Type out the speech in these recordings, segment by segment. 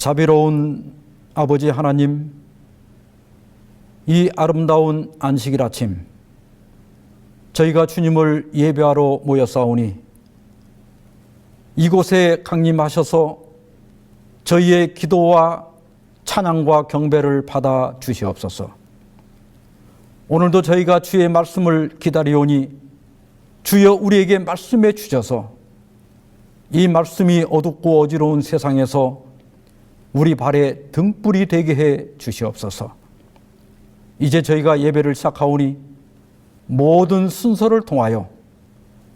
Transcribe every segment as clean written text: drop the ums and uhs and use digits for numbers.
자비로운 아버지 하나님, 이 아름다운 안식일 아침 저희가 주님을 예배하러 모였사오니 이곳에 강림하셔서 저희의 기도와 찬양과 경배를 받아 주시옵소서. 오늘도 저희가 주의 말씀을 기다리오니 주여 우리에게 말씀해 주셔서 이 말씀이 어둡고 어지러운 세상에서 우리 발에 등불이 되게 해 주시옵소서. 이제 저희가 예배를 시작하오니 모든 순서를 통하여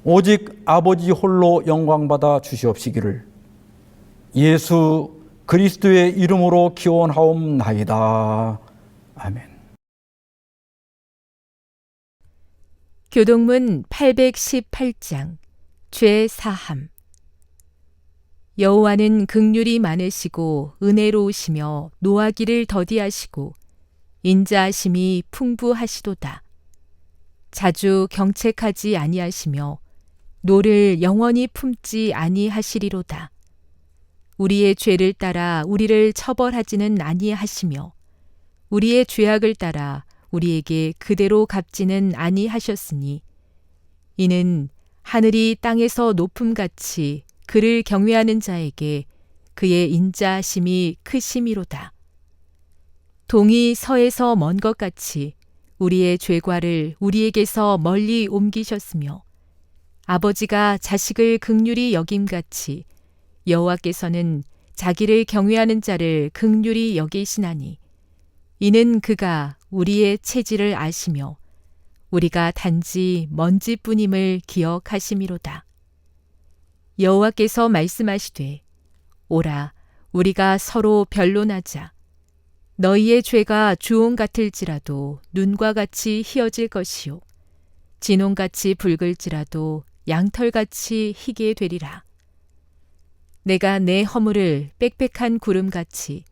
오직 아버지 홀로 영광받아 주시옵시기를 예수 그리스도의 이름으로 기원하옵나이다. 아멘. 교동문 818장 죄 사함. 여호와는 긍휼이 많으시고 은혜로우시며 노하기를 더디하시고 인자하심이 풍부하시도다. 자주 경책하지 아니하시며 노를 영원히 품지 아니하시리로다. 우리의 죄를 따라 우리를 처벌하지는 아니하시며 우리의 죄악을 따라 우리에게 그대로 갚지는 아니하셨으니 이는 하늘이 땅에서 높음같이 그를 경외하는 자에게 그의 인자하심이 크심이로다. 동이 서에서 먼 것 같이 우리의 죄과를 우리에게서 멀리 옮기셨으며 아버지가 자식을 긍휼히 여김같이 여호와께서는 자기를 경외하는 자를 긍휼히 여기시나니 이는 그가 우리의 체질을 아시며 우리가 단지 먼지뿐임을 기억하심이로다. 여호와께서 말씀하시되 오라 우리가 서로 변론하자. 너희의 죄가 주홍 같을지라도 눈과 같이 희어질 것이요 진홍같이 붉을지라도 양털같이 희게 되리라. 내가 내 허물을 빽빽한 구름같이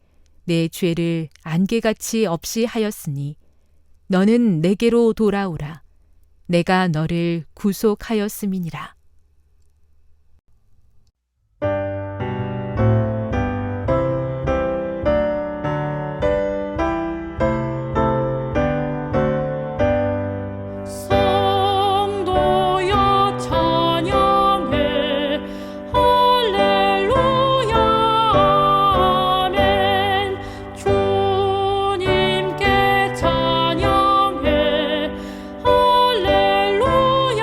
내 죄를 안개같이 없이 하였으니 너는 내게로 돌아오라. 내가 너를 구속하였음이니라. 할렐루야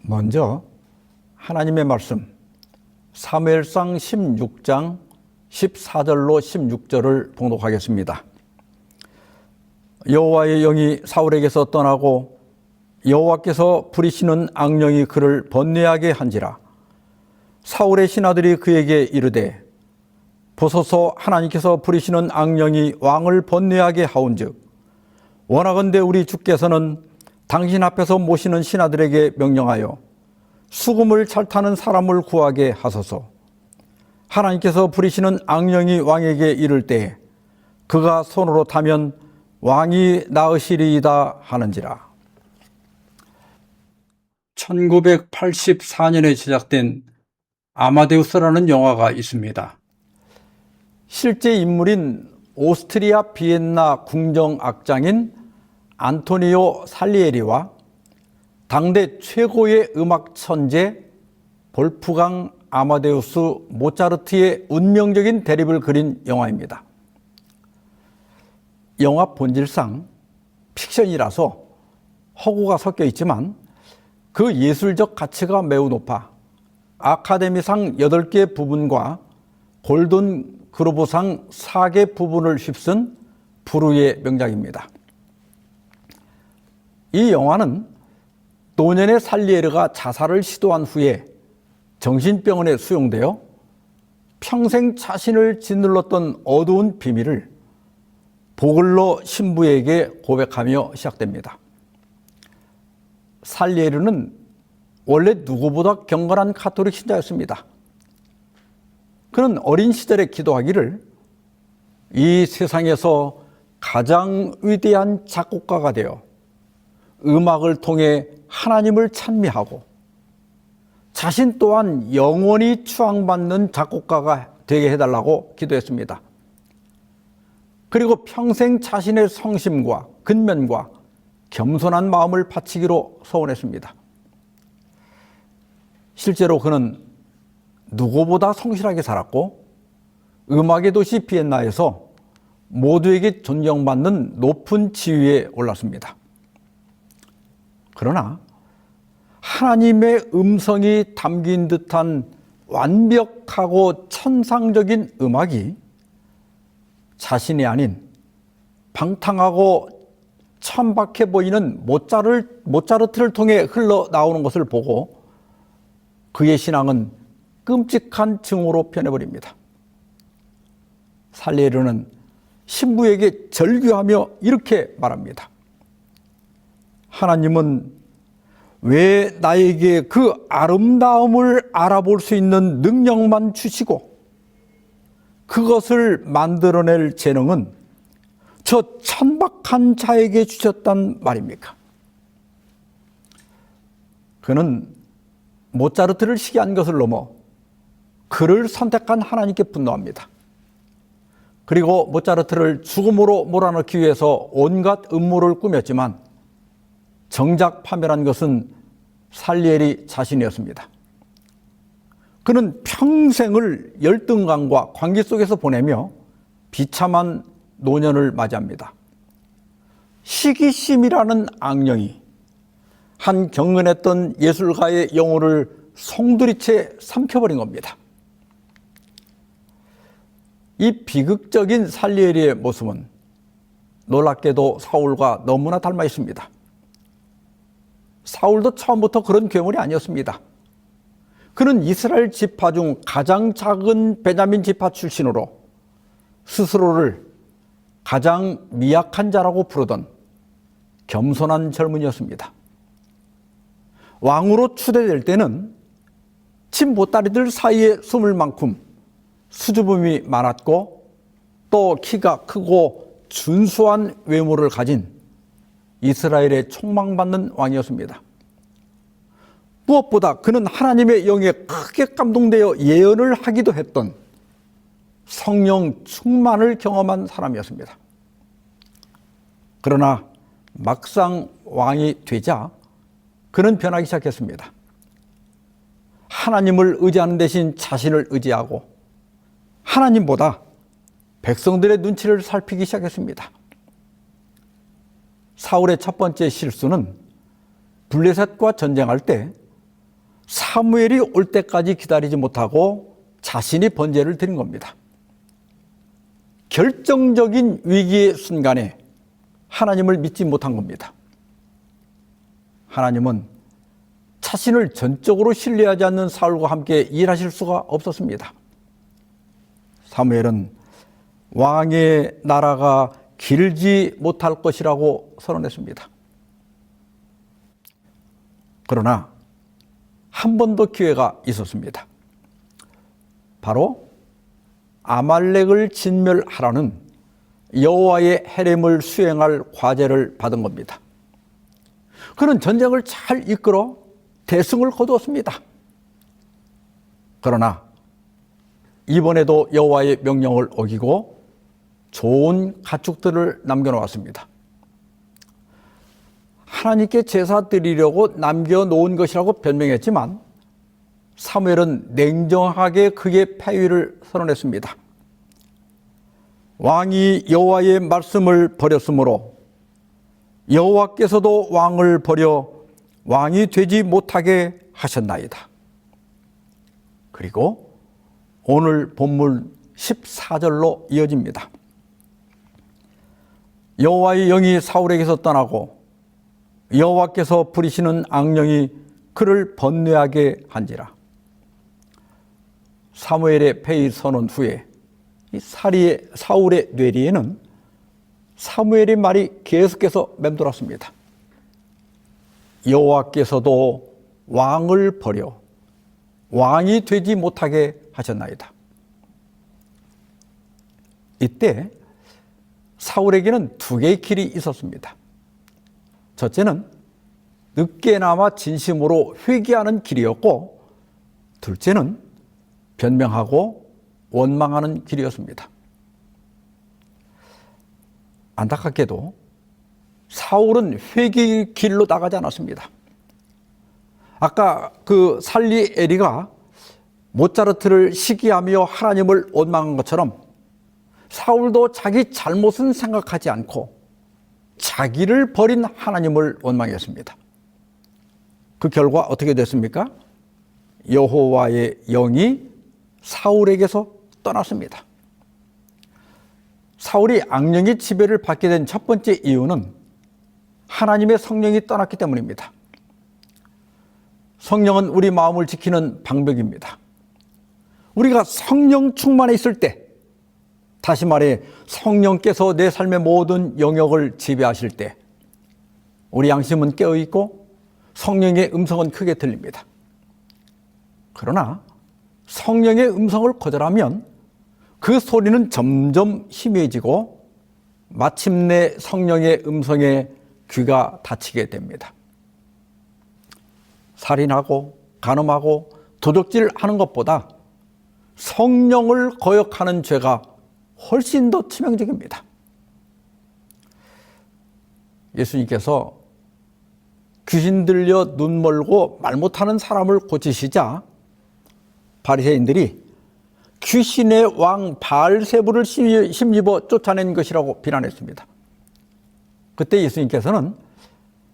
먼저 하나님의 말씀 사무엘상 16장 14절로 16절을 봉독하겠습니다. 여호와의 영이 사울에게서 떠나고 여호와께서 부리시는 악령이 그를 번뇌하게 한지라. 사울의 신하들이 그에게 이르되 보소서, 하나님께서 부리시는 악령이 왕을 번뇌하게 하온즉 원하건대 우리 주께서는 당신 앞에서 모시는 신하들에게 명령하여 수금을 잘 타는 사람을 구하게 하소서. 하나님께서 부리시는 악령이 왕에게 이를 때에 그가 손으로 타면 왕이 나으시리이다 하는지라. 1984년에 제작된 아마데우스라는 영화가 있습니다. 실제 인물인 오스트리아 비엔나 궁정악장인 안토니오 살리에리와 당대 최고의 음악 천재 볼프강 아마데우스 모차르트의 운명적인 대립을 그린 영화입니다. 영화 본질상 픽션이라서 허구가 섞여 있지만 그 예술적 가치가 매우 높아 아카데미상 8개 부분과 골든 글로브상 4개 부분을 휩쓴 불후의 명작입니다. 이 영화는 노년의 살리에르가 자살을 시도한 후에 정신병원에 수용되어 평생 자신을 짓눌렀던 어두운 비밀을 보글러 신부에게 고백하며 시작됩니다. 살리에르는 원래 누구보다 경건한 가톨릭 신자였습니다. 그는 어린 시절에 기도하기를 이 세상에서 가장 위대한 작곡가가 되어 음악을 통해 하나님을 찬미하고 자신 또한 영원히 추앙받는 작곡가가 되게 해달라고 기도했습니다. 그리고 평생 자신의 성심과 근면과 겸손한 마음을 바치기로 서원했습니다. 실제로 그는 누구보다 성실하게 살았고 음악의 도시 비엔나에서 모두에게 존경받는 높은 지위에 올랐습니다. 그러나 하나님의 음성이 담긴 듯한 완벽하고 천상적인 음악이 자신이 아닌 방탕하고 천박해 보이는 모차르트를 통해 흘러나오는 것을 보고 그의 신앙은 끔찍한 증오로 변해버립니다. 살리에르는 신부에게 절규하며 이렇게 말합니다. 하나님은 왜 나에게 그 아름다움을 알아볼 수 있는 능력만 주시고 그것을 만들어낼 재능은 저 천박한 자에게 주셨단 말입니까? 그는 모차르트를 시기한 것을 넘어 그를 선택한 하나님께 분노합니다. 그리고 모차르트를 죽음으로 몰아넣기 위해서 온갖 음모를 꾸몄지만 정작 파멸한 것은 살리에리 자신이었습니다. 그는 평생을 열등감과 관계 속에서 보내며 비참한 노년을 맞이합니다. 시기심이라는 악령이 한 경건했던 예술가의 영혼을 송두리째 삼켜버린 겁니다. 이 비극적인 살리에리의 모습은 놀랍게도 사울과 너무나 닮아 있습니다. 사울도 처음부터 그런 괴물이 아니었습니다. 그는 이스라엘 지파 중 가장 작은 베냐민 지파 출신으로 스스로를 가장 미약한 자라고 부르던 겸손한 젊은이였습니다. 왕으로 추대될 때는 친보따리들 사이에 숨을 만큼 수줍음이 많았고 또 키가 크고 준수한 외모를 가진 이스라엘의 촉망받는 왕이었습니다. 무엇보다 그는 하나님의 영에 크게 감동되어 예언을 하기도 했던 성령 충만을 경험한 사람이었습니다. 그러나 막상 왕이 되자 그는 변하기 시작했습니다. 하나님을 의지하는 대신 자신을 의지하고 하나님보다 백성들의 눈치를 살피기 시작했습니다. 사울의 첫 번째 실수는 블레셋과 전쟁할 때 사무엘이 올 때까지 기다리지 못하고 자신이 번제를 드린 겁니다. 결정적인 위기의 순간에 하나님을 믿지 못한 겁니다. 하나님은 자신을 전적으로 신뢰하지 않는 사울과 함께 일하실 수가 없었습니다. 사무엘은 왕의 나라가 길지 못할 것이라고 선언했습니다. 그러나 한 번 더 기회가 있었습니다. 바로 아말렉을 진멸하라는 여호와의 헤렘을 수행할 과제를 받은 겁니다. 그는 전쟁을 잘 이끌어 대승을 거두었습니다. 그러나 이번에도 여호와의 명령을 어기고 좋은 가축들을 남겨놓았습니다. 하나님께 제사 드리려고 남겨놓은 것이라고 변명했지만 사무엘은 냉정하게 그의 패위를 선언했습니다. 왕이 여호와의 말씀을 버렸으므로 여호와께서도 왕을 버려 왕이 되지 못하게 하셨나이다. 그리고 오늘 본문 14절로 이어집니다. 여호와의 영이 사울에게서 떠나고 여호와께서 부리시는 악령이 그를 번뇌하게 한지라. 사무엘의 패위 선언 후에 사울의 뇌리에는 사무엘의 말이 계속해서 맴돌았습니다. 여호와께서도 왕을 버려 왕이 되지 못하게 하셨나이다. 이때 사울에게는 두 개의 길이 있었습니다. 첫째는 늦게나마 진심으로 회개하는 길이었고, 둘째는 변명하고 원망하는 길이었습니다. 안타깝게도 사울은 회개의 길로 나가지 않았습니다. 아까 그 살리 에리가 모차르트를 시기하며 하나님을 원망한 것처럼 사울도 자기 잘못은 생각하지 않고 자기를 버린 하나님을 원망했습니다. 그 결과 어떻게 됐습니까? 여호와의 영이 사울에게서 떠났습니다. 사울이 악령의 지배를 받게 된 첫 번째 이유는 하나님의 성령이 떠났기 때문입니다. 성령은 우리 마음을 지키는 방벽입니다. 우리가 성령 충만해 있을 때, 다시 말해 성령께서 내 삶의 모든 영역을 지배하실 때 우리 양심은 깨어있고 성령의 음성은 크게 들립니다. 그러나 성령의 음성을 거절하면 그 소리는 점점 희미해지고 마침내 성령의 음성에 귀가 닫히게 됩니다. 살인하고 간음하고 도적질하는 것보다 성령을 거역하는 죄가 훨씬 더 치명적입니다. 예수님께서 귀신 들려 눈 멀고 말 못하는 사람을 고치시자 바리새인들이 귀신의 왕 바알세부를 힘입어 쫓아낸 것이라고 비난했습니다. 그때 예수님께서는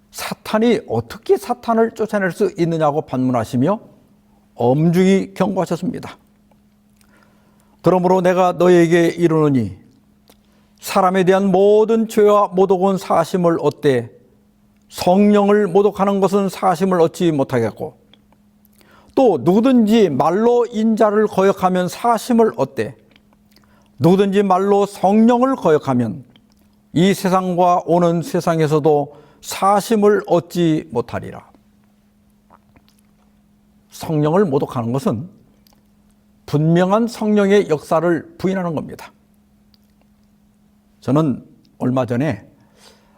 사탄이 어떻게 사탄을 쫓아낼 수 있느냐고 반문하시며 엄중히 경고하셨습니다. 그러므로 내가 너에게 이르노니 사람에 대한 모든 죄와 모독은 사하심을 얻되 성령을 모독하는 것은 사하심을 얻지 못하겠고, 또 누구든지 말로 인자를 거역하면 사하심을 얻되 누구든지 말로 성령을 거역하면 이 세상과 오는 세상에서도 사하심을 얻지 못하리라. 성령을 모독하는 것은 분명한 성령의 역사를 부인하는 겁니다. 저는 얼마 전에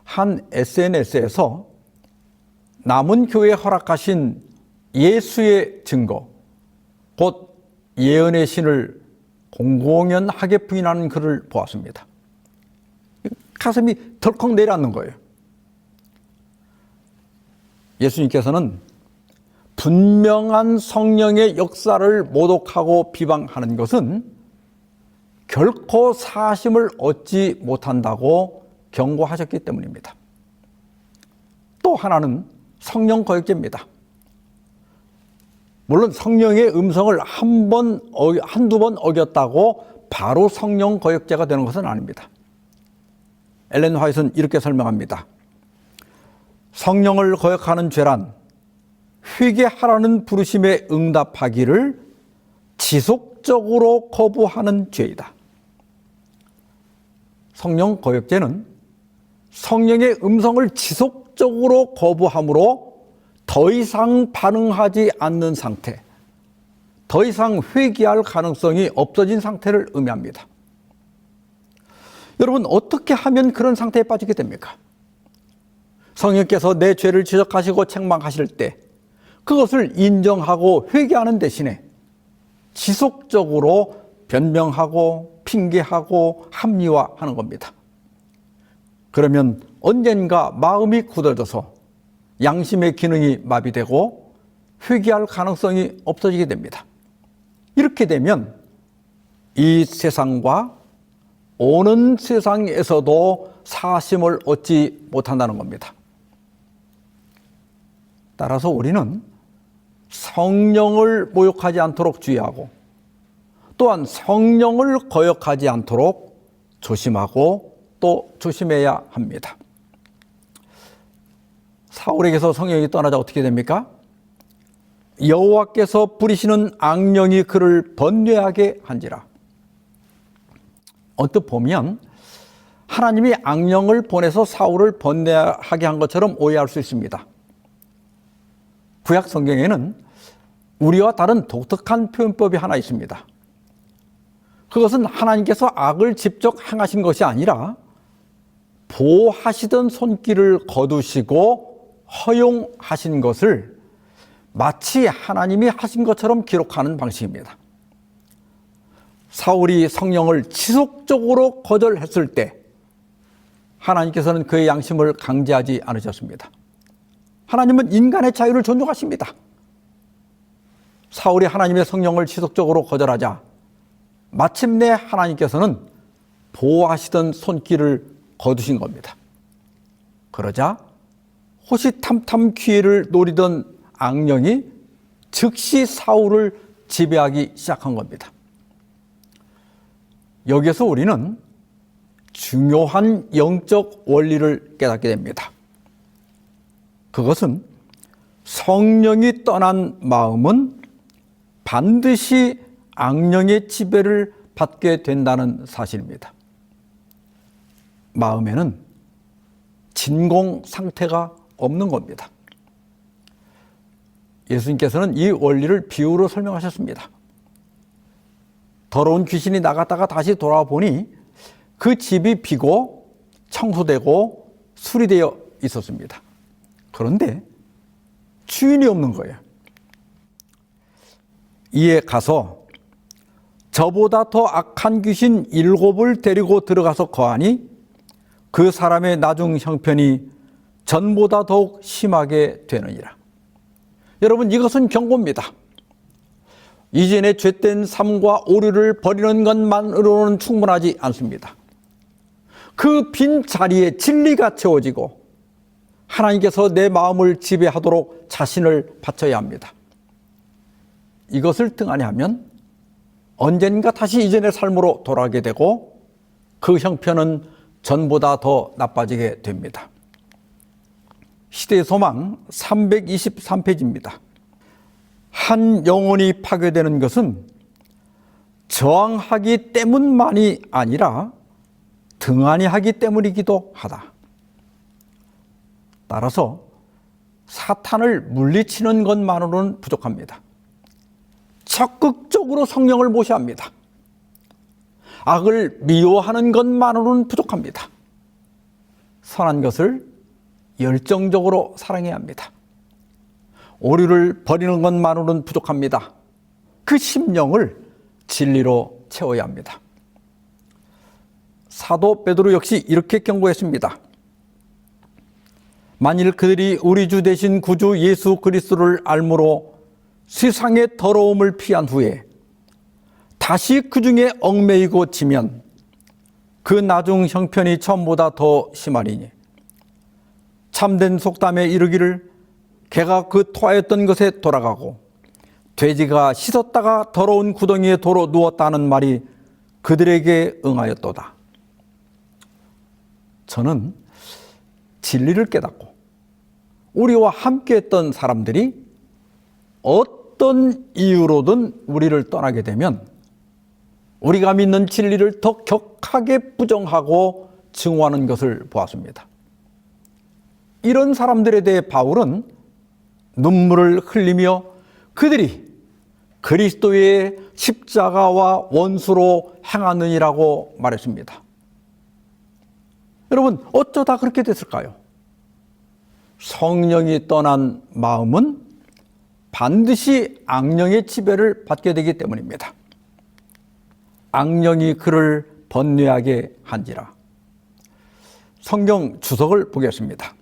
한 SNS에서 남은 교회에 허락하신 예수의 증거, 곧 예언의 신을 공공연하게 부인하는 글을 보았습니다. 가슴이 덜컥 내려앉는 거예요. 예수님께서는 분명한 성령의 역사를 모독하고 비방하는 것은 결코 사심을 얻지 못한다고 경고하셨기 때문입니다. 또 하나는 성령 거역죄입니다. 물론 성령의 음성을 한두 번 어겼다고 바로 성령 거역죄가 되는 것은 아닙니다. 엘렌 화이트는 이렇게 설명합니다. 성령을 거역하는 죄란 회개하라는 부르심에 응답하기를 지속적으로 거부하는 죄이다. 성령 거역죄는 성령의 음성을 지속적으로 거부함으로 더 이상 반응하지 않는 상태, 더 이상 회개할 가능성이 없어진 상태를 의미합니다. 여러분, 어떻게 하면 그런 상태에 빠지게 됩니까? 성령께서 내 죄를 지적하시고 책망하실 때 그것을 인정하고 회개하는 대신에 지속적으로 변명하고 핑계하고 합리화하는 겁니다. 그러면 언젠가 마음이 굳어져서 양심의 기능이 마비되고 회개할 가능성이 없어지게 됩니다. 이렇게 되면 이 세상과 오는 세상에서도 사심을 얻지 못한다는 겁니다. 따라서 우리는 성령을 모욕하지 않도록 주의하고 또한 성령을 거역하지 않도록 조심하고 또 조심해야 합니다. 사울에게서 성령이 떠나자 어떻게 됩니까? 여호와께서 부리시는 악령이 그를 번뇌하게 한지라. 언뜻 보면 하나님이 악령을 보내서 사울을 번뇌하게 한 것처럼 오해할 수 있습니다. 구약 성경에는 우리와 다른 독특한 표현법이 하나 있습니다. 그것은 하나님께서 악을 직접 행하신 것이 아니라 보호하시던 손길을 거두시고 허용하신 것을 마치 하나님이 하신 것처럼 기록하는 방식입니다. 사울이 성령을 지속적으로 거절했을 때 하나님께서는 그의 양심을 강제하지 않으셨습니다. 하나님은 인간의 자유를 존중하십니다. 사울이 하나님의 성령을 지속적으로 거절하자 마침내 하나님께서는 보호하시던 손길을 거두신 겁니다. 그러자 호시탐탐 기회를 노리던 악령이 즉시 사울을 지배하기 시작한 겁니다. 여기에서 우리는 중요한 영적 원리를 깨닫게 됩니다. 그것은 성령이 떠난 마음은 반드시 악령의 지배를 받게 된다는 사실입니다. 마음에는 진공 상태가 없는 겁니다. 예수님께서는 이 원리를 비유로 설명하셨습니다. 더러운 귀신이 나갔다가 다시 돌아와 보니 그 집이 비고 청소되고 수리되어 있었습니다. 그런데 주인이 없는 거예요. 이에 가서 저보다 더 악한 귀신 7을 데리고 들어가서 거하니 그 사람의 나중 형편이 전보다 더욱 심하게 되느니라. 여러분, 이것은 경고입니다. 이전의 죄된 삶과 오류를 버리는 것만으로는 충분하지 않습니다. 그 빈 자리에 진리가 채워지고 하나님께서 내 마음을 지배하도록 자신을 바쳐야 합니다. 이것을 등한히 하면 언젠가 다시 이전의 삶으로 돌아가게 되고 그 형편은 전보다 더 나빠지게 됩니다. 시대의 소망 323페이지입니다. 한 영혼이 파괴되는 것은 저항하기 때문만이 아니라 등한히 하기 때문이기도 하다. 따라서 사탄을 물리치는 것만으로는 부족합니다. 적극적으로 성령을 모셔야 합니다. 악을 미워하는 것만으로는 부족합니다. 선한 것을 열정적으로 사랑해야 합니다. 오류를 버리는 것만으로는 부족합니다. 그 심령을 진리로 채워야 합니다. 사도 베드로 역시 이렇게 경고했습니다. 만일 그들이 우리 주 되신 구주 예수 그리스도를 알므로 세상의 더러움을 피한 후에 다시 그 중에 얽매이고 지면 그 나중 형편이 처음보다 더 심하리니 참된 속담에 이르기를 개가 그 토하였던 것에 돌아가고 돼지가 씻었다가 더러운 구덩이에 도로 누웠다는 말이 그들에게 응하였도다. 저는 진리를 깨닫고 우리와 함께했던 사람들이 어떤 이유로든 우리를 떠나게 되면 우리가 믿는 진리를 더 격하게 부정하고 증오하는 것을 보았습니다. 이런 사람들에 대해 바울은 눈물을 흘리며 그들이 그리스도의 십자가와 원수로 행하느니라고 말했습니다. 여러분, 어쩌다 그렇게 됐을까요? 성령이 떠난 마음은 반드시 악령의 지배를 받게 되기 때문입니다. 악령이 그를 번뇌하게 한지라. 성경 주석을 보겠습니다.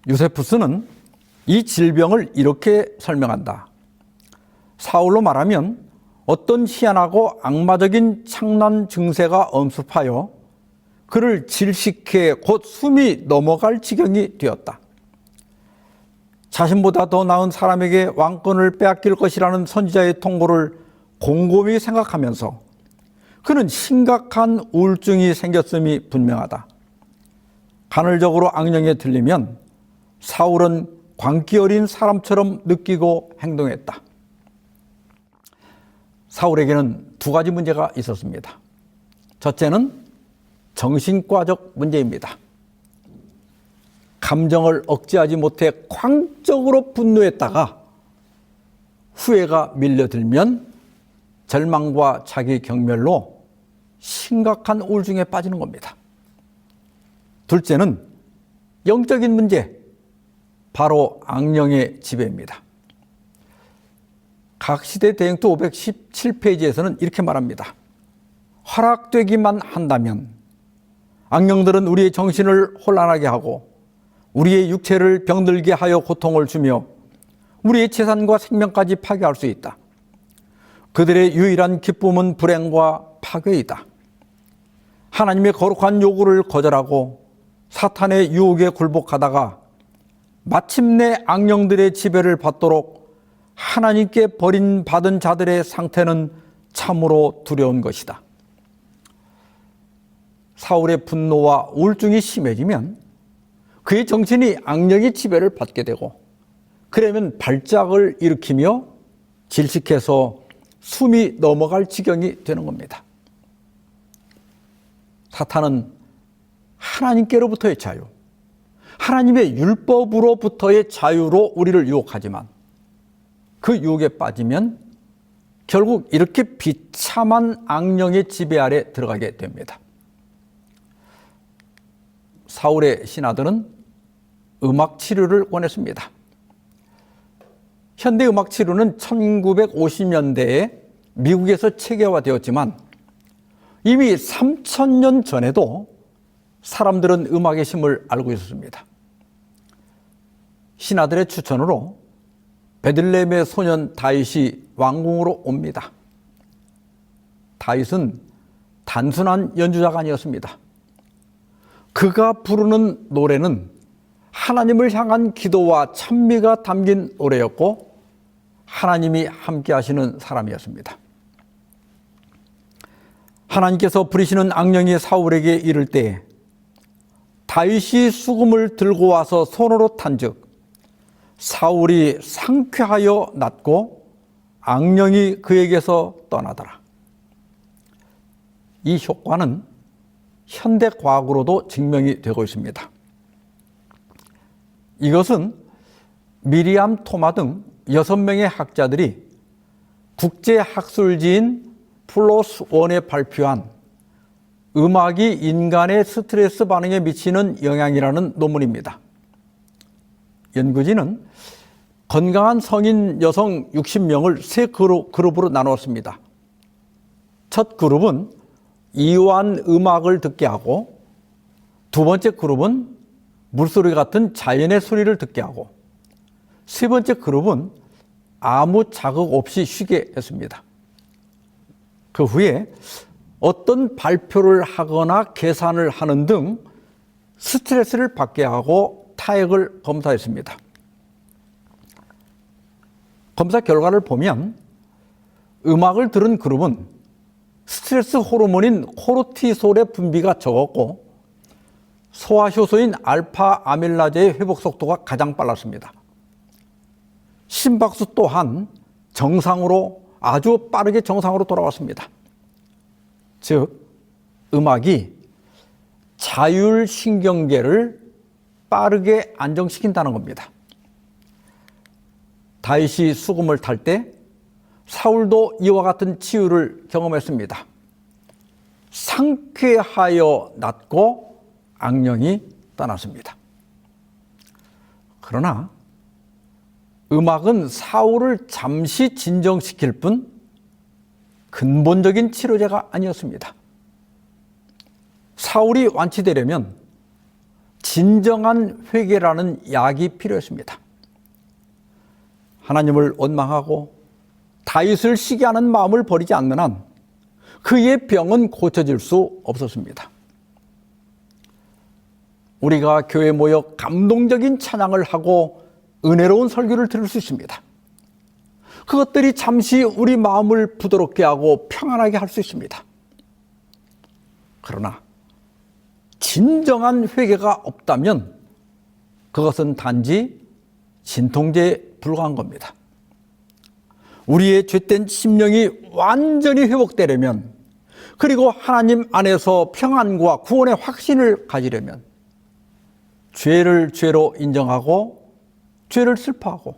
요세푸스는 이 질병을 이렇게 설명한다. 사울로 말하면 어떤 희한하고 악마적인 창난 증세가 엄습하여 그를 질식해 곧 숨이 넘어갈 지경이 되었다. 자신보다 더 나은 사람에게 왕권을 빼앗길 것이라는 선지자의 통고를 곰곰이 생각하면서 그는 심각한 우울증이 생겼음이 분명하다. 간헐적으로 악령에 들리면 사울은 광기 어린 사람처럼 느끼고 행동했다. 사울에게는 두 가지 문제가 있었습니다. 첫째는 정신과적 문제입니다. 감정을 억제하지 못해 광적으로 분노했다가 후회가 밀려들면 절망과 자기 경멸로 심각한 우울증에 빠지는 겁니다. 둘째는 영적인 문제, 바로 악령의 지배입니다. 각시대 대행투 517페이지에서는 이렇게 말합니다. 허락되기만 한다면 악령들은 우리의 정신을 혼란하게 하고 우리의 육체를 병들게 하여 고통을 주며 우리의 재산과 생명까지 파괴할 수 있다. 그들의 유일한 기쁨은 불행과 파괴이다. 하나님의 거룩한 요구를 거절하고 사탄의 유혹에 굴복하다가 마침내 악령들의 지배를 받도록 하나님께 버림받은 자들의 상태는 참으로 두려운 것이다. 사울의 분노와 우울증이 심해지면 그의 정신이 악령의 지배를 받게 되고 그러면 발작을 일으키며 질식해서 숨이 넘어갈 지경이 되는 겁니다. 사탄은 하나님께로부터의 자유, 하나님의 율법으로부터의 자유로 우리를 유혹하지만 그 유혹에 빠지면 결국 이렇게 비참한 악령의 지배 아래 들어가게 됩니다. 사울의 신하들은 음악 치료를 원했습니다. 현대 음악 치료는 1950년대에 미국에서 체계화되었지만 이미 3000년 전에도 사람들은 음악의 힘을 알고 있었습니다. 신하들의 추천으로 베들레헴의 소년 다윗이 왕궁으로 옵니다. 다윗은 단순한 연주자가 아니었습니다. 그가 부르는 노래는 하나님을 향한 기도와 찬미가 담긴 노래였고 하나님이 함께 하시는 사람이었습니다. 하나님께서 부리시는 악령이 사울에게 이를 때 다윗이 수금을 들고 와서 손으로 탄즉 사울이 상쾌하여 낫고 악령이 그에게서 떠나더라. 이 효과는 현대 과학으로도 증명이 되고 있습니다. 이것은 미리암 토마 등 6명의 학자들이 국제학술지인 플로스 원에 발표한 음악이 인간의 스트레스 반응에 미치는 영향이라는 논문입니다. 연구진은 건강한 성인 여성 60명을 세 그룹으로 나누었습니다. 첫 그룹은 이완 음악을 듣게 하고 두 번째 그룹은 물소리 같은 자연의 소리를 듣게 하고, 세 번째 그룹은 아무 자극 없이 쉬게 했습니다. 그 후에 어떤 발표를 하거나 계산을 하는 등 스트레스를 받게 하고 타액을 검사했습니다. 검사 결과를 보면 음악을 들은 그룹은 스트레스 호르몬인 코르티솔의 분비가 적었고 소화효소인 알파 아밀라제의 회복 속도가 가장 빨랐습니다. 심박수 또한 아주 빠르게 정상으로 돌아왔습니다. 즉, 음악이 자율신경계를 빠르게 안정시킨다는 겁니다. 다윗이 수금을 탈 때 사울도 이와 같은 치유를 경험했습니다. 상쾌하여 낫고 악령이 떠났습니다. 그러나 음악은 사울을 잠시 진정시킬 뿐 근본적인 치료제가 아니었습니다. 사울이 완치되려면 진정한 회개라는 약이 필요했습니다. 하나님을 원망하고 다윗을 시기하는 마음을 버리지 않는 한 그의 병은 고쳐질 수 없었습니다. 우리가 교회에 모여 감동적인 찬양을 하고 은혜로운 설교를 들을 수 있습니다. 그것들이 잠시 우리 마음을 부드럽게 하고 평안하게 할 수 있습니다. 그러나 진정한 회개가 없다면 그것은 단지 진통제에 불과한 겁니다. 우리의 죄된 심령이 완전히 회복되려면, 그리고 하나님 안에서 평안과 구원의 확신을 가지려면 죄를 죄로 인정하고 죄를 슬퍼하고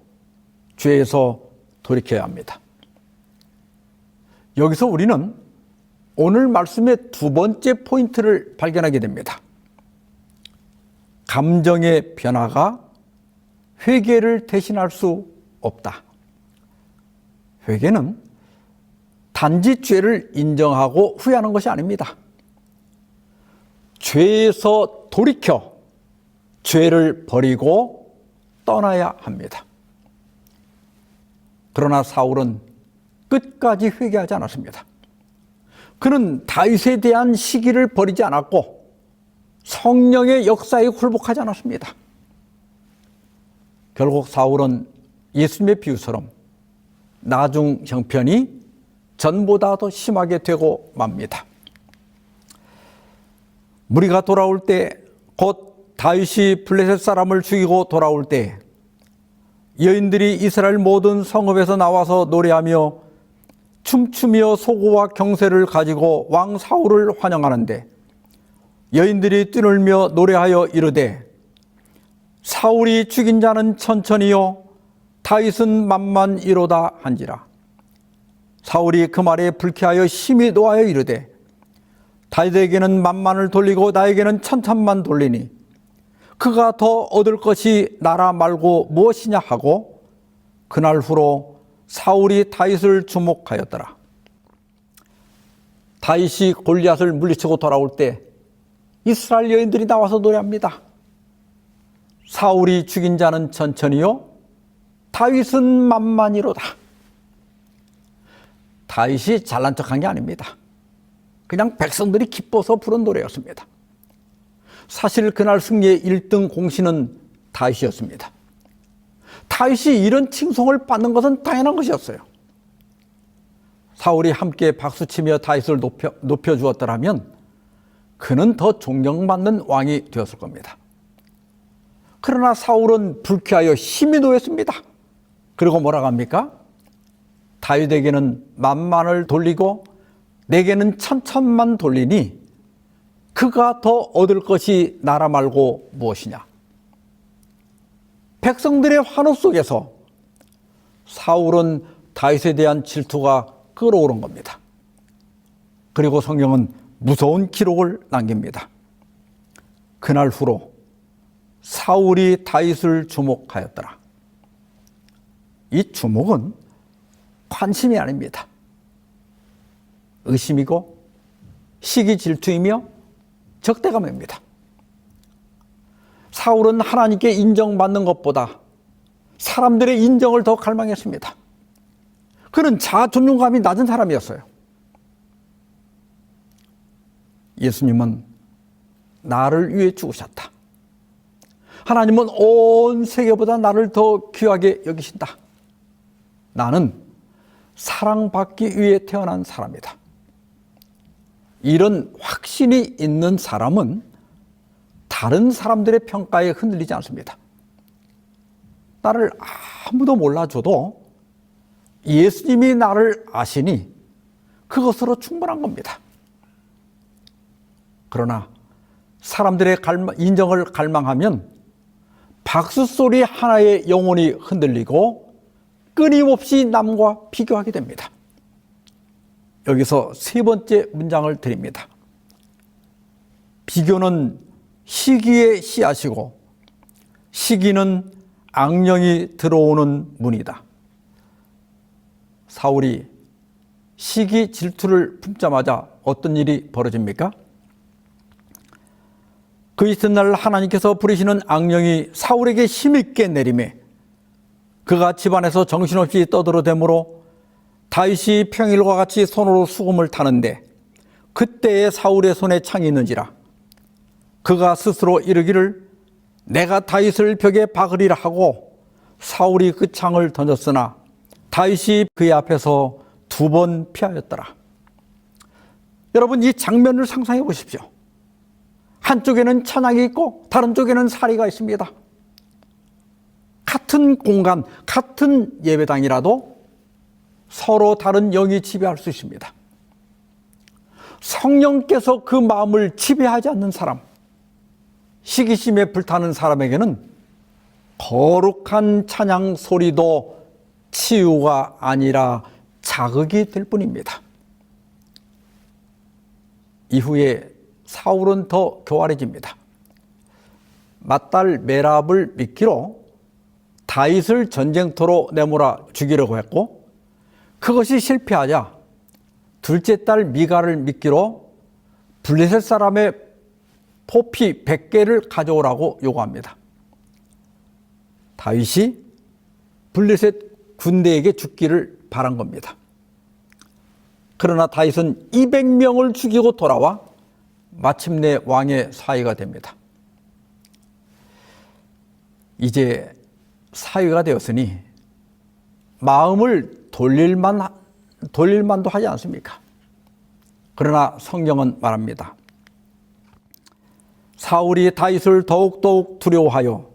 죄에서 돌이켜야 합니다. 여기서 우리는 오늘 말씀의 두 번째 포인트를 발견하게 됩니다. 감정의 변화가 회개를 대신할 수 없다. 회개는 단지 죄를 인정하고 후회하는 것이 아닙니다. 죄에서 돌이켜 죄를 버리고 떠나야 합니다. 그러나 사울은 끝까지 회개하지 않았습니다. 그는 다윗에 대한 시기를 버리지 않았고 성령의 역사에 굴복하지 않았습니다. 결국 사울은 예수님의 비유처럼 나중 형편이 전보다 더 심하게 되고 맙니다. 무리가 돌아올 때, 곧 다윗이 블레셋 사람을 죽이고 돌아올 때 여인들이 이스라엘 모든 성읍에서 나와서 노래하며 춤추며 소고와 경세를 가지고 왕 사울을 환영하는데, 여인들이 뛰놀며 노래하여 이르되 사울이 죽인 자는 천천히요 다윗은 만만이로다 한지라. 사울이 그 말에 불쾌하여 심히 노하여 이르되 다윗에게는 만만을 돌리고 나에게는 천천만 돌리니 그가 더 얻을 것이 나라 말고 무엇이냐 하고 그날 후로 사울이 다윗을 주목하였더라. 다윗이 골리앗을 물리치고 돌아올 때 이스라엘 여인들이 나와서 노래합니다. 사울이 죽인 자는 천천히요 다윗은 만만이로다. 다윗이 잘난 척한 게 아닙니다. 그냥 백성들이 기뻐서 부른 노래였습니다. 사실 그날 승리의 1등 공신은 다윗이었습니다. 다윗이 이런 칭송을 받는 것은 당연한 것이었어요. 사울이 함께 박수치며 다윗을 높여주었더라면 그는 더 존경받는 왕이 되었을 겁니다. 그러나 사울은 불쾌하여 심히 노했습니다. 그리고 뭐라고 합니까? 다윗에게는 만만을 돌리고 내게는 천천만 돌리니 그가 더 얻을 것이 나라 말고 무엇이냐. 백성들의 환호 속에서 사울은 다윗에 대한 질투가 끓어오른 겁니다. 그리고 성경은 무서운 기록을 남깁니다. 그날 후로 사울이 다윗을 주목하였더라. 이 주목은 관심이 아닙니다. 의심이고 시기 질투이며 적대감입니다. 사울은 하나님께 인정받는 것보다 사람들의 인정을 더 갈망했습니다. 그는 자존감이 낮은 사람이었어요. 예수님은 나를 위해 죽으셨다. 하나님은 온 세계보다 나를 더 귀하게 여기신다. 나는 사랑받기 위해 태어난 사람이다. 이런 확신이 있는 사람은 다른 사람들의 평가에 흔들리지 않습니다. 나를 아무도 몰라줘도 예수님이 나를 아시니 그것으로 충분한 겁니다. 그러나 사람들의 인정을 갈망하면 박수소리 하나에 영혼이 흔들리고 끊임없이 남과 비교하게 됩니다. 여기서 세 번째 문장을 드립니다. 비교는 시기의 씨앗이고 시기는 악령이 들어오는 문이다. 사울이 시기 질투를 품자마자 어떤 일이 벌어집니까? 그 이튿날 하나님께서 부리시는 악령이 사울에게 힘있게 내리매 그가 집안에서 정신없이 떠들어대므로 다윗이 평일과 같이 손으로 수금을 타는데 그때에 사울의 손에 창이 있는지라 그가 스스로 이르기를 내가 다윗을 벽에 박으리라 하고 사울이 그 창을 던졌으나 다윗이 그의 앞에서 2번 피하였더라. 여러분, 이 장면을 상상해 보십시오. 한쪽에는 찬양이 있고 다른 쪽에는 사리가 있습니다. 같은 공간, 같은 예배당이라도 서로 다른 영이 지배할 수 있습니다. 성령께서 그 마음을 지배하지 않는 사람, 시기심에 불타는 사람에게는 거룩한 찬양 소리도 치유가 아니라 자극이 될 뿐입니다. 이후에 사울은 더 교활해집니다. 맏딸 메랍을 미끼로 다윗을 전쟁터로 내몰아 죽이려고 했고 그것이 실패하자 둘째 딸 미가를 미끼로 블레셋 사람의 포피 100개를 가져오라고 요구합니다. 다윗이 블레셋 군대에게 죽기를 바란 겁니다. 그러나 다윗은 200명을 죽이고 돌아와 마침내 왕의 사위가 됩니다. 이제 사위가 되었으니 마음을 돌릴만도 하지 않습니까? 그러나 성경은 말합니다. 사울이 다윗을 더욱더욱 두려워하여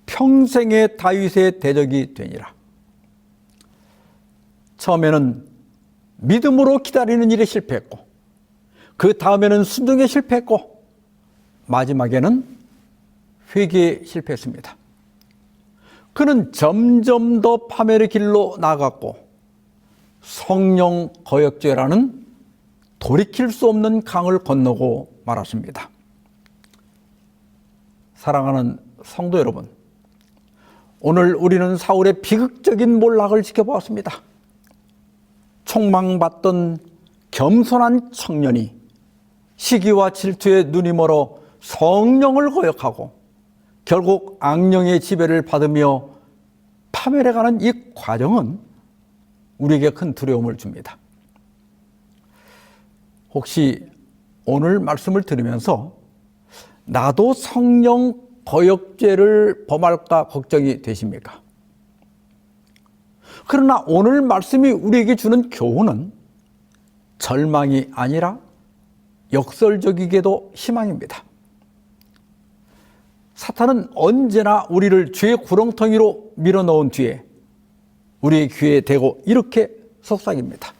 평생의 다윗의 대적이 되니라. 처음에는 믿음으로 기다리는 일에 실패했고 그 다음에는 순종에 실패했고 마지막에는 회개에 실패했습니다. 그는 점점 더 파멸의 길로 나아갔고 성령 거역죄라는 돌이킬 수 없는 강을 건너고 말았습니다. 사랑하는 성도 여러분, 오늘 우리는 사울의 비극적인 몰락을 지켜보았습니다. 총망받던 겸손한 청년이 시기와 질투에 눈이 멀어 성령을 거역하고 결국 악령의 지배를 받으며 파멸해가는 이 과정은 우리에게 큰 두려움을 줍니다. 혹시 오늘 말씀을 들으면서 나도 성령 거역죄를 범할까 걱정이 되십니까? 그러나 오늘 말씀이 우리에게 주는 교훈은 절망이 아니라 역설적이게도 희망입니다. 사탄은 언제나 우리를 죄의 구렁텅이로 밀어넣은 뒤에 우리의 귀에 대고 이렇게 속삭입니다.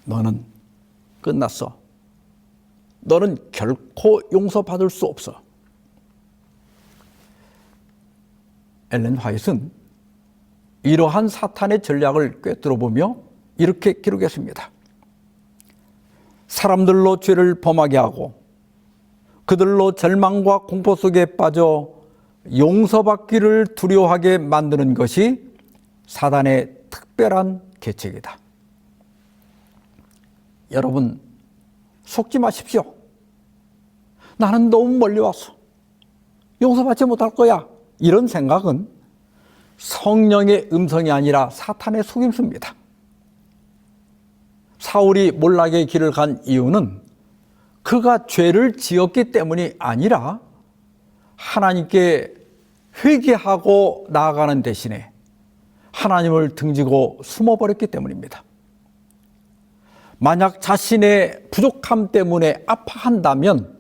너는 끝났어. 너는 결코 용서받을 수 없어. 엘렌 화이트는 이러한 사탄의 전략을 꿰뚫어보며 이렇게 기록했습니다. 사람들로 죄를 범하게 하고 그들로 절망과 공포 속에 빠져 용서받기를 두려워하게 만드는 것이 사단의 특별한 계책이다. 여러분, 속지 마십시오. 나는 너무 멀리 왔어. 용서받지 못할 거야. 이런 생각은 성령의 음성이 아니라 사탄의 속임수입니다. 사울이 몰락의 길을 간 이유는 그가 죄를 지었기 때문이 아니라 하나님께 회개하고 나아가는 대신에 하나님을 등지고 숨어버렸기 때문입니다. 만약 자신의 부족함 때문에 아파한다면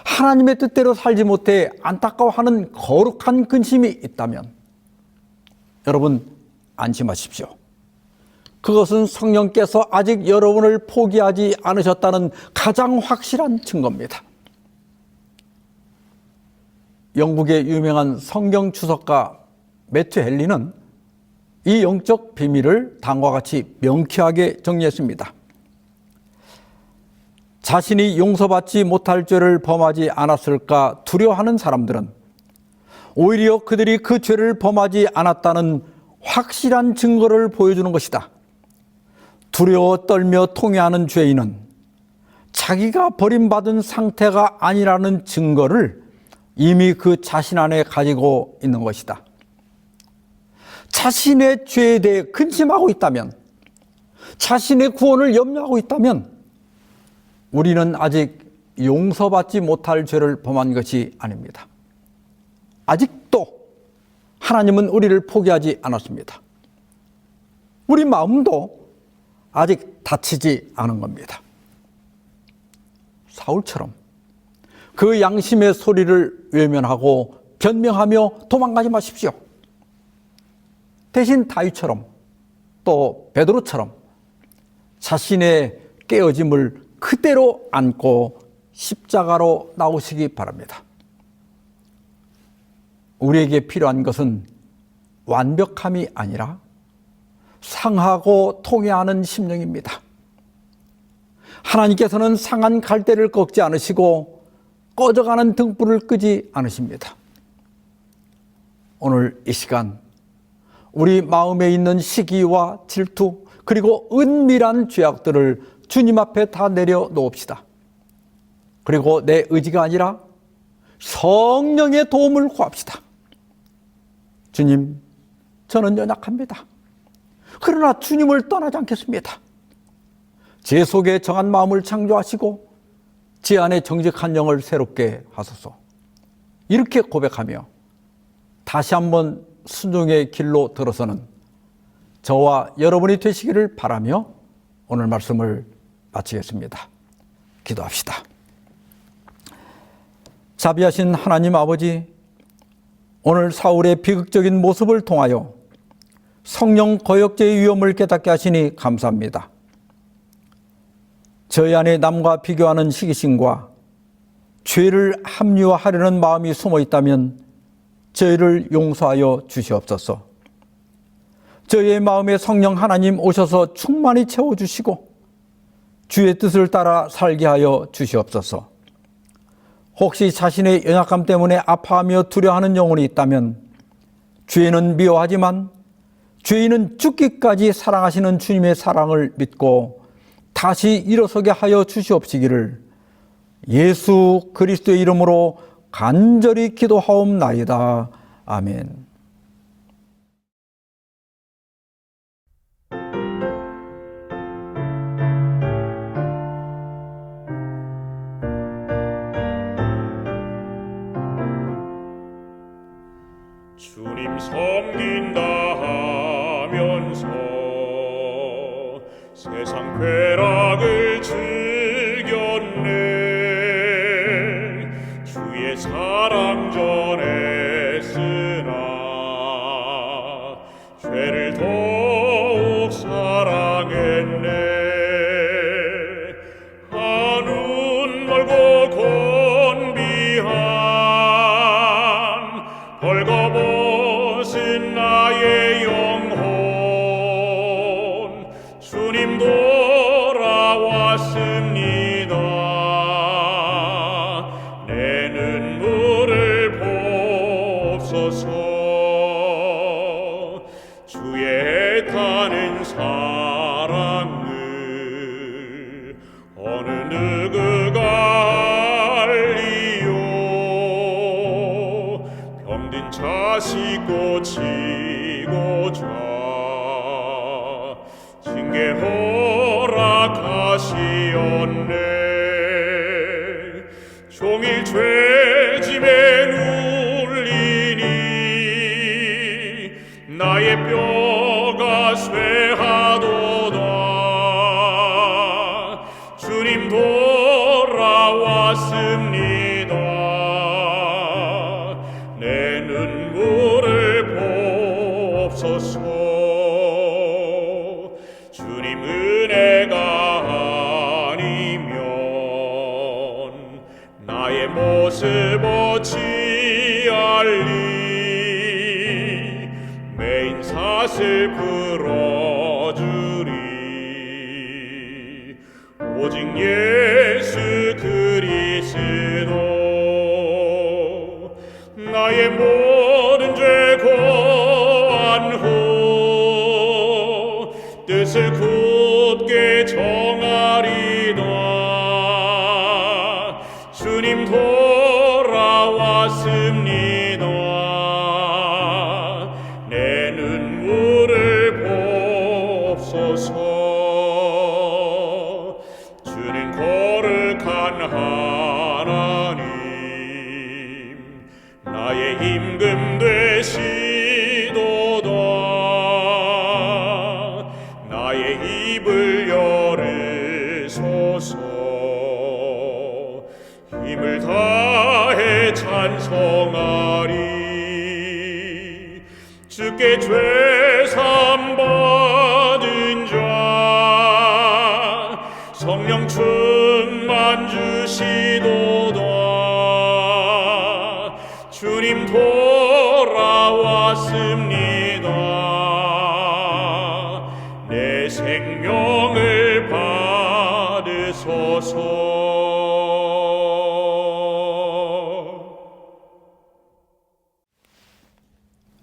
하나님의 뜻대로 살지 못해 안타까워하는 거룩한 근심이 있다면 여러분 안심하십시오. 그것은 성령께서 아직 여러분을 포기하지 않으셨다는 가장 확실한 증거입니다. 영국의 유명한 성경 주석가 매튜 헨리는 이 영적 비밀을 다음과 같이 명쾌하게 정리했습니다. 자신이 용서받지 못할 죄를 범하지 않았을까 두려워하는 사람들은 오히려 그들이 그 죄를 범하지 않았다는 확실한 증거를 보여주는 것이다. 두려워 떨며 통회하는 죄인은 자기가 버림받은 상태가 아니라는 증거를 이미 그 자신 안에 가지고 있는 것이다. 자신의 죄에 대해 근심하고 있다면, 자신의 구원을 염려하고 있다면 우리는 아직 용서받지 못할 죄를 범한 것이 아닙니다. 아직도 하나님은 우리를 포기하지 않았습니다. 우리 마음도 아직 다치지 않은 겁니다. 사울처럼 그 양심의 소리를 외면하고 변명하며 도망가지 마십시오. 대신 다윗처럼 또 베드로처럼 자신의 깨어짐을 그대로 안고 십자가로 나오시기 바랍니다. 우리에게 필요한 것은 완벽함이 아니라 상하고 통회하는 심령입니다. 하나님께서는 상한 갈대를 꺾지 않으시고 꺼져가는 등불을 끄지 않으십니다. 오늘 이 시간 우리 마음에 있는 시기와 질투 그리고 은밀한 죄악들을 주님 앞에 다 내려놓읍시다. 그리고 내 의지가 아니라 성령의 도움을 구합시다. 주님, 저는 연약합니다. 그러나 주님을 떠나지 않겠습니다. 제 속에 정한 마음을 창조하시고 제 안에 정직한 영을 새롭게 하소서. 이렇게 고백하며 다시 한번 순종의 길로 들어서는 저와 여러분이 되시기를 바라며 오늘 말씀을 마치겠습니다. 기도합시다. 자비하신 하나님 아버지, 오늘 사울의 비극적인 모습을 통하여 성령 거역죄의 위험을 깨닫게 하시니 감사합니다. 저희 안에 남과 비교하는 시기심과 죄를 합리화하려는 마음이 숨어 있다면 저희를 용서하여 주시옵소서. 저희의 마음에 성령 하나님 오셔서 충만히 채워주시고 주의 뜻을 따라 살게 하여 주시옵소서. 혹시 자신의 연약함 때문에 아파하며 두려워하는 영혼이 있다면 죄는 미워하지만 죄인은 죽기까지 사랑하시는 주님의 사랑을 믿고 다시 일어서게 하여 주시옵시기를 예수 그리스도의 이름으로 간절히 기도하옵나이다. 아멘. 주님 섬긴다 하면서 세상 쾌락을 즐겼네. 주의 사랑 전했으나 죄를 더욱 사랑했네. 한운 멀고 곤비한 벌거벗은 나의 영혼 주님 돌아왔습니다. 내 눈물을 보옵소서. 주의 애타는 사랑을 어느 누구가 알리요. 다시 꽂히고자 징계 허락하시었네. 종일 죄짐에 눌리니 나의 뼈가 쇠하도다. 주님 돌아왔습니다. 내 눈물을 보옵소서. 주님 은혜가 아니면 나의 모습 어찌할리. 매인 사슬 풀어주리. 오직 예수 그리스도 나의 모든 죄 고안호 뜻을 굳게 정하리다. 주님 돌아왔습니다. 내 눈물을 보옵소서. 주는 거룩한 하나님 나의 임금 되시도다. 나의 입을 열으소서. 힘을 다해 찬송하리. 주께 죄삼 받은 자 성령 충만 주시도다. 주님 돌아왔습니다. 내 생명을 받으소서.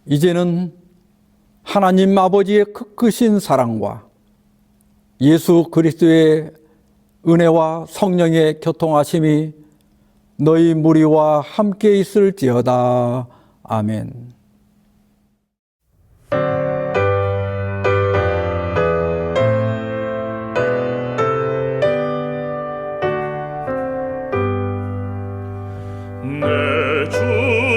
이제는 하나님 아버지의 크신 사랑과 예수 그리스도의 은혜와 성령의 교통하심이 너희 무리와 함께 있을지어다. 아멘. 내 주